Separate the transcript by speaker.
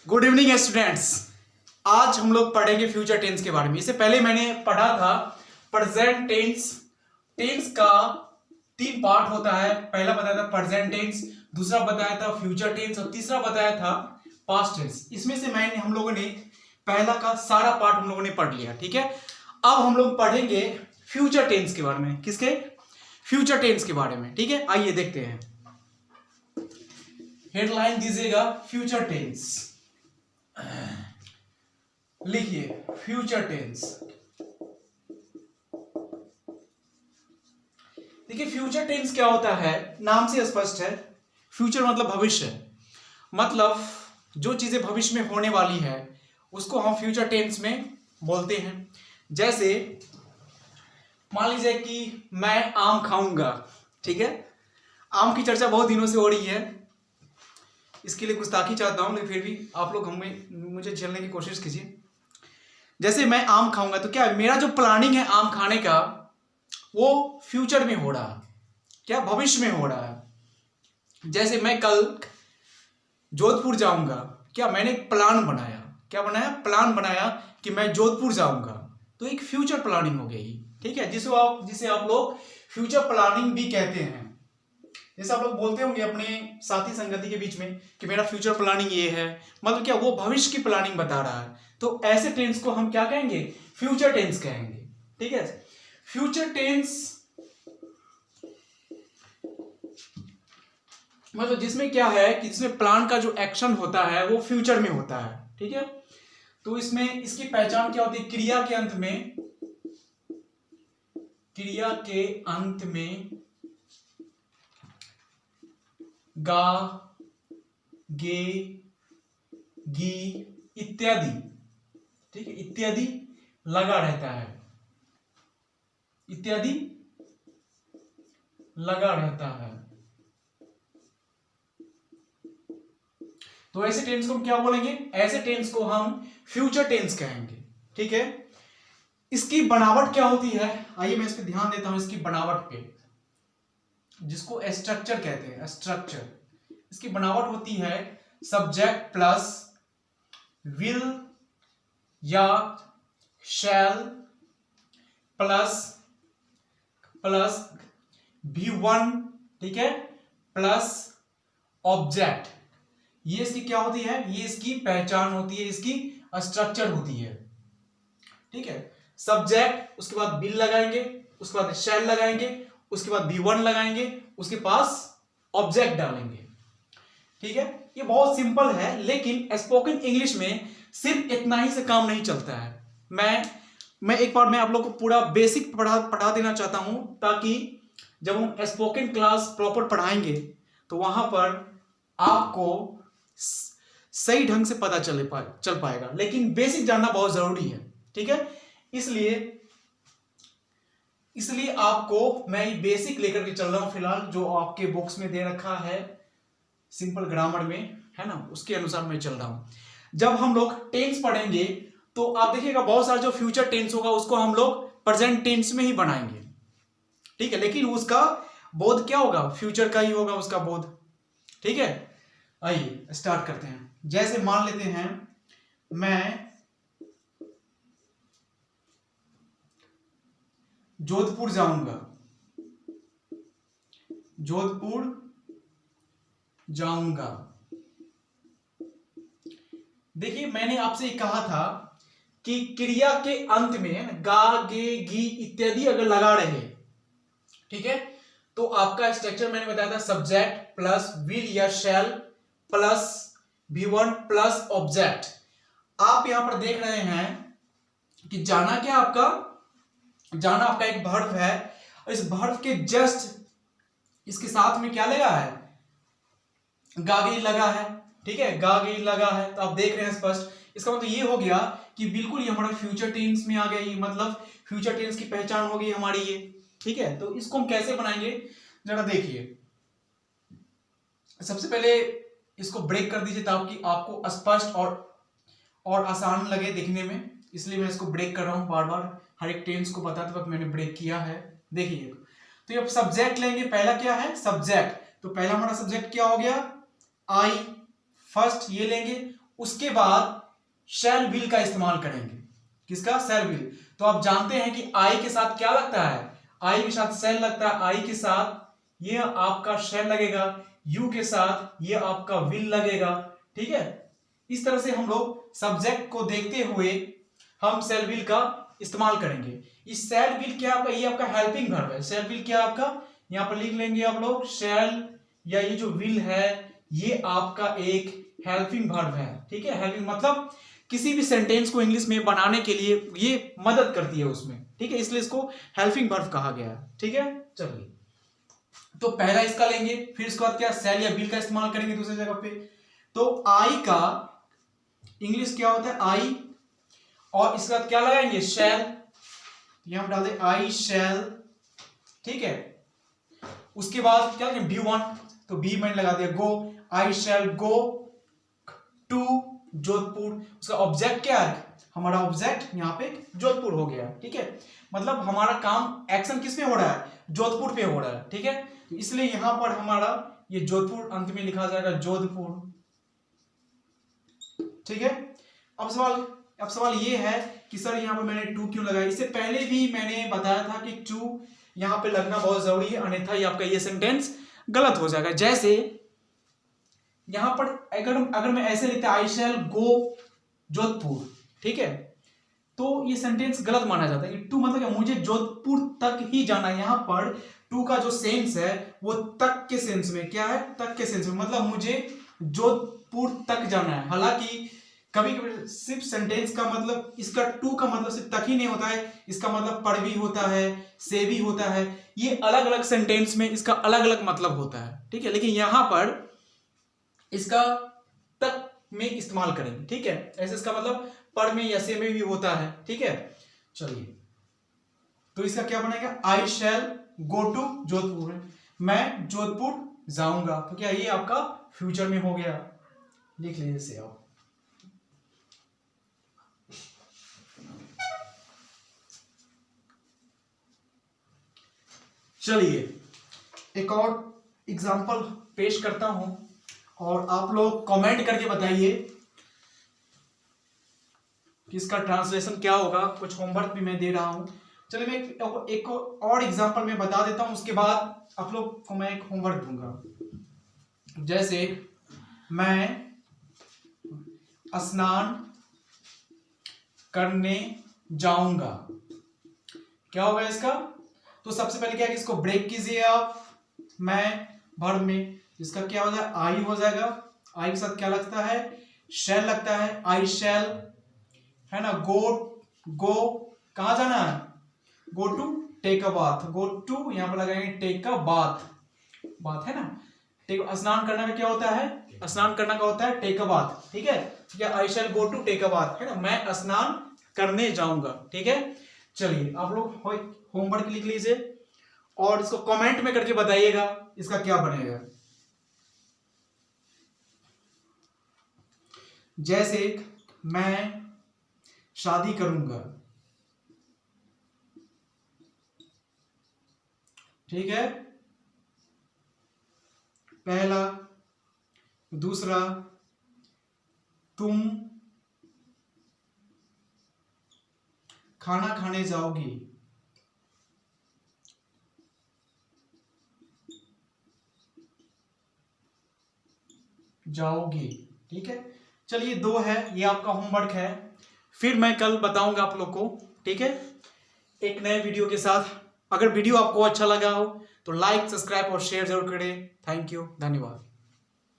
Speaker 1: Good evening students. आज हम लोग पढ़ेंगे फ्यूचर टेंस के बारे में। इससे पहले मैंने पढ़ा था प्रेजेंट टेंस। टेंस का 3 पार्ट होता है। पहला बताया था प्रेजेंट टेंस, दूसरा बताया था फ्यूचर टेंस और तीसरा बताया था पास्ट टेंस। इसमें से हम लोगों ने पहला का सारा पार्ट हम लोगों ने पढ़ लिया। ठीक है, अब हम लोग पढ़ेंगे फ्यूचर टेंस के बारे में। किसके? फ्यूचर टेंस के बारे में। ठीक है, आइए देखते हैं। हेडलाइन दीजिएगा फ्यूचर टेंस, लिखिए फ्यूचर टेंस। देखिए फ्यूचर टेंस क्या होता है, नाम से स्पष्ट है। फ्यूचर मतलब भविष्य, मतलब जो चीजें भविष्य में होने वाली है उसको हम फ्यूचर टेंस में बोलते हैं। जैसे मान लीजिए कि मैं आम खाऊंगा। ठीक है, आम की चर्चा बहुत दिनों से हो रही है, इसके लिए गुस्ताखी चाहता हूं, लेकिन फिर भी आप लोग मुझे झेलने की कोशिश कीजिए। जैसे मैं आम खाऊंगा तो क्या मेरा जो प्लानिंग है आम खाने का वो फ्यूचर में हो रहा है, क्या भविष्य में हो रहा है। जैसे मैं कल जोधपुर जाऊंगा, क्या मैंने एक प्लान बनाया, क्या बनाया? प्लान बनाया कि मैं जोधपुर जाऊंगा, तो एक फ्यूचर प्लानिंग हो गई। ठीक है, जिसे आप लोग फ्यूचर प्लानिंग भी कहते हैं। जैसे आप लोग बोलते होंगे अपने साथी संगति के बीच में कि मेरा फ्यूचर प्लानिंग ये है, मतलब क्या वो भविष्य की प्लानिंग बता रहा है। तो ऐसे टेंस को हम क्या कहेंगे? फ्यूचर टेंस कहेंगे। ठीक है, फ्यूचर टेंस मतलब जिसमें क्या है कि जिसमें प्लान का जो एक्शन होता है वो फ्यूचर में होता है। ठीक है, तो इसमें इसकी पहचान क्या होती है? क्रिया के अंत में गा, गे, गी इत्यादि, ठीक है, इत्यादि लगा रहता है, इत्यादि लगा रहता है। तो ऐसे टेंस को हम क्या बोलेंगे? ऐसे टेंस को हम फ्यूचर टेंस कहेंगे। ठीक है, इसकी बनावट क्या होती है, आइए मैं इस पे ध्यान देता हूं। इसकी बनावट पे, जिसको स्ट्रक्चर कहते हैं, स्ट्रक्चर। इसकी बनावट होती है सब्जेक्ट प्लस विल या शैल प्लस V1, ठीक है, प्लस ऑब्जेक्ट। ये इसकी क्या होती है? ये इसकी पहचान होती है, इसकी स्ट्रक्चर होती है। ठीक है, सब्जेक्ट, उसके बाद विल लगाएंगे, उसके बाद शैल लगाएंगे, उसके बाद V1 लगाएंगे, उसके पास ऑब्जेक्ट डालेंगे। ठीक है, ये बहुत सिंपल है, लेकिन स्पोकन इंग्लिश में सिर्फ इतना ही से काम नहीं चलता है। मैं एक बार आप लोग को पूरा बेसिक पढ़ा देना चाहता हूं, ताकि जब हम स्पोकन क्लास प्रॉपर पढ़ाएंगे तो वहां पर आपको सही ढंग से पता चल पाएगा। लेकिन बेसिक जानना बहुत जरूरी है। ठीक है, इसलिए आपको मैं बेसिक लेकर के चल रहा हूं फिलहाल, जो आपके बुक्स में दे रखा है सिंपल ग्रामर में, है ना, उसके अनुसार मैं चल रहा हूं। जब हम लोग टेंस पढ़ेंगे तो आप देखिएगा बहुत सारा जो फ्यूचर टेंस होगा उसको हम लोग प्रेजेंट टेंस में ही बनाएंगे। ठीक है, लेकिन उसका बोध क्या होगा? फ्यूचर का ही होगा उसका बोध। ठीक है, आइए स्टार्ट करते हैं। जैसे मान लेते हैं मैं जोधपुर जाऊंगा, देखिए मैंने आपसे कहा था कि क्रिया के अंत में गा, गे, गी इत्यादि अगर लगा रहे, ठीक है, तो आपका स्ट्रक्चर मैंने बताया था सब्जेक्ट प्लस विल या शैल प्लस V1 प्लस ऑब्जेक्ट। आप यहां पर देख रहे हैं कि जाना आपका एक वर्ब है, इस वर्ब के जस्ट इसके साथ में क्या लगा है? गागी लगा है। ठीक है, गागी लगा है, तो आप देख रहे हैं स्पष्ट। इसका मतलब ये हो गया कि बिल्कुल ये हमारा फ्यूचर टेंस में आ गया, ये मतलब फ्यूचर टेंस की पहचान हो गई हमारी ये। ठीक है, तो इसको हम कैसे बनाएंगे जरा देखिए। सबसे पहले इसको ब्रेक कर दीजिए ताकि आपको स्पष्ट और आसान लगे दिखने में, इसलिए मैं इसको ब्रेक कर रहा हूं। बार बार हर एक टेंस को बताते वक्त मैंने ब्रेक किया है। देखिए, तो ये सब्जेक्ट लेंगे। पहला क्या है? सब्जेक्ट। तो पहला हमारा सब्जेक्ट क्या हो गया? आई। फर्स्ट ये लेंगे, उसके बाद शैल विल का इस्तेमाल करेंगे। किसका? शैल विल। तो आप जानते हैं कि आई के साथ क्या लगता है? आई के साथ शैल लगता है। आई के साथ ये आपका शैल लगेगा, यू के साथ ये आपका विल लगेगा। ठीक है, इस तरह से हम लोग सब्जेक्ट को देखते हुए हम शैल विल का इस्तेमाल करेंगे। इस शैल विल क्या आपका? ये आपका हेल्पिंग वर्ब है। शैल विल क्या आपका? यहां पर लिख लेंगे आप लोग, शैल या ये जो विल है ये आपका एक हेल्पिंग वर्ब है। ठीक है, हेल्पिंग मतलब किसी भी सेंटेंस को इंग्लिश में बनाने के लिए ये मदद करती है उसमें। ठीक है, इसलिए इसको हेल्पिंग वर्ब कहा गया है। ठीक है, चलिए तो पहला इसका लेंगे, फिर इसके बाद क्या? शैल या विल का इस्तेमाल करेंगे दूसरी जगह पे। तो आई का इंग्लिश क्या होता है? आई, और इसके बाद क्या लगाएंगे? शैल। यहां पर डाल दे आई शैल। ठीक है, उसके बाद क्या बी वन, तो बी मैंने लगा दिया गो। आई शैल गो टू जोधपुर। उसका ऑब्जेक्ट क्या है? हमारा ऑब्जेक्ट यहाँ पे जोधपुर हो गया। ठीक है, मतलब हमारा काम एक्शन किस में हो रहा है? जोधपुर पे हो रहा है। ठीक है, तो इसलिए यहां पर हमारा ये जोधपुर अंत में लिखा जाएगा, जोधपुर। ठीक है, अब सवाल ये है कि सर यहाँ पर मैंने टू क्यों लगाया? इससे पहले भी मैंने बताया था कि टू यहाँ पे लगना बहुत जरूरी है, अन्यथा ये आपका ये सेंटेंस गलत हो जाएगा। जैसे यहां पर अगर मैं ऐसे लिखता आई शैल गो जोधपुर, ठीक है, तो ये सेंटेंस गलत माना जाता है कि टू मतलब क्या? मुझे जोधपुर तक ही जाना है। यहां पर टू का जो सेंस है वो तक के सेंस में क्या है? तक के सेंस में, मतलब मुझे जोधपुर तक जाना है। हालांकि कभी कभी सिर्फ सेंटेंस का मतलब, इसका टू का मतलब सिर्फ तक ही नहीं होता है, इसका मतलब पर भी होता है, से भी होता है। ये अलग अलग सेंटेंस में इसका अलग अलग मतलब होता है। ठीक है, लेकिन यहां पर इसका तक में इस्तेमाल करेंगे। ठीक है, ऐसे इसका मतलब पर में या से में भी होता है। ठीक है, चलिए तो इसका क्या बनेगा? आई शैल गो टू जोधपुर, मैं जोधपुर जाऊंगा। तो क्या ये आपका फ्यूचर में हो गया? लिख लीजिए इसे आप। चलिए एक और एग्जांपल पेश करता हूं और आप लोग कमेंट करके बताइए कि इसका ट्रांसलेशन क्या होगा। कुछ होमवर्क भी मैं दे रहा हूं। चलिए मैं एक और एग्जांपल में बता देता हूं, उसके बाद आप लोग को मैं एक होमवर्क दूंगा। जैसे मैं स्नान करने जाऊंगा, क्या होगा इसका? तो सबसे पहले क्या है कि इसको ब्रेक कीजिए आप। मैं वर्ब में इसका क्या हो जाएगा? आई हो जाएगा। आई के साथ क्या लगता है? शैल लगता है। आई शैल है ना। गो कहां जाना है? Go to take a bath. Go to यहां पर लगाएंगे टेक अ बाथ। बात है ना, टेक स्नान करना का क्या होता है? स्नान करना का होता है टेक अ बाथ। ठीक है, या I shall go to take a bath है ना, मैं स्नान करने जाऊंगा। ठीक है, चलिए आप लोग होमवर्क लिख लीजिए और इसको कमेंट में करके बताइएगा इसका क्या बनेगा। जैसे मैं शादी करूंगा, ठीक है, पहला। दूसरा, तुम खाना खाने जाओगी। ठीक है, चलिए दो है, ये आपका होमवर्क है। फिर मैं कल बताऊंगा आप लोग को। ठीक है, एक नए वीडियो के साथ। अगर वीडियो आपको अच्छा लगा हो तो लाइक, सब्सक्राइब और शेयर जरूर करें। थैंक यू, धन्यवाद।